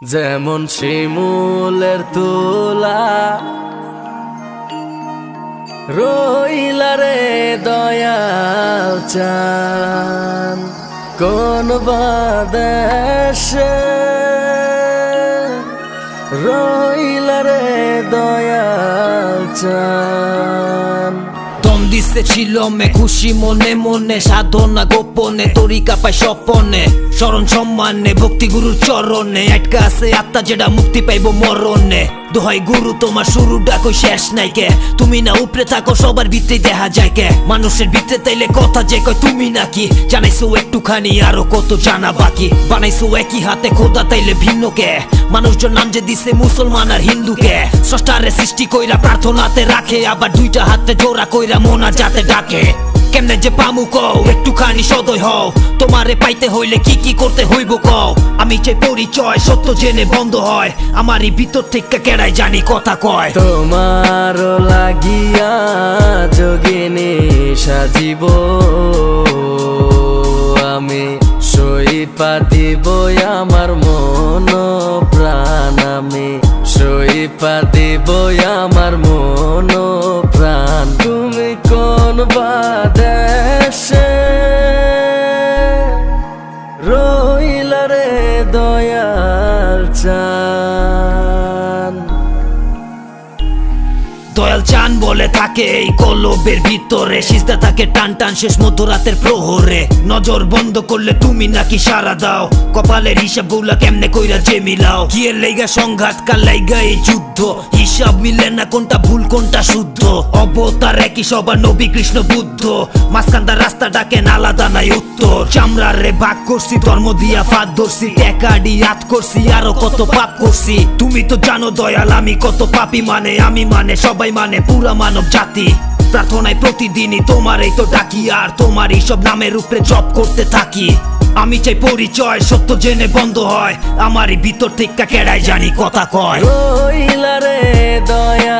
যেমন শিমুলের তুলা রইলা রে দয়াল চান কোন বাদেশে রইলা রে দয়াল চান দম দিছে ছিল মে খুশি মনে মনে সাধনা গোপনে তরিকা পায় স্বপনে স্মরণ সম্মানে ভক্তি গুরুর চরণে আটকা আছে আত্মা যেটা মুক্তি পাইব মরণে দোহাই গুরু তোমার শুরুটা কই শেষ নাই কে তুমি না উপরে থাকো সবার ভিতরে দেখা যায় কে মানুষের ভিতরে তাইলে কথা যে কয় তুমি নাকি জানাইছো একটুখানি আরো কত জানা বাকি বানাইছো একই হাতে খোদা তাইলে ভিন্ন কে মানুষজন নাম যে দিছে মুসলমান আর হিন্দুকে স্রষ্টারে সৃষ্টি কইরা প্রার্থনাতে রাখে আবার দুইটা হাতে জোড়া কইরা মোনা যাতে ডাকে কেমনে যে পামু কও একটুখানি সদয় হও তোমারে পাইতে হইলে কি কি করতে হইব কও আমি চাই পরিচয় সত্য জেনে বন্ধ হয় আমারই ভিতর থেকে কেড়াই জানি কথা কয় তোমার লাগিয়া যোগিনী সাজিব আমি সইপা দিব আমার মন প্রাণ আমি সইপা দিব আমার মন প্রাণ তুমি কোন বাদেশে রইলা রে দয়াল চান দয়াল চান বলে থাকে এই কলবের ভিতরে সিজদা থাকে টান টান শেষ মধ্যরাতের প্রহরে নজর বন্ধ করলে তুমি নাকি সারা দাও কপালের হিসাব গুলা কেমনে কইরা যে মিলাও কি এর লাইগা সংঘাত কার লাইগা এই যুদ্ধ হিসাব মিলে না কোনটা ভুল কোনটা শুদ্ধ অবতার একই সবার নবী কৃষ্ণ বুদ্ধ মাঝখানদার রাস্তাটাকে আলাদা নাই উত্তর চামড়ার রে ভাগ করছি ধর্ম দিয়া ফাঁদ ধরছি একাডি হাত করছি আরো কত পাপ করছি তুমি তো জানো দয়াল আমি কত পাপি মানে আমি মানে সবাই মানে পুরা মানব জাতি প্রার্থনায় প্রতিদিনই তোমারই তো ডাকি আর তোমারই সব নামের উপরে জপ করতে থাকি আমি চাই পরিচয় সত্য জেনে বন্ধ হয় আমারই ভিতর থেকে কেড়াই জানি কথা কয় রইলা রে দয়া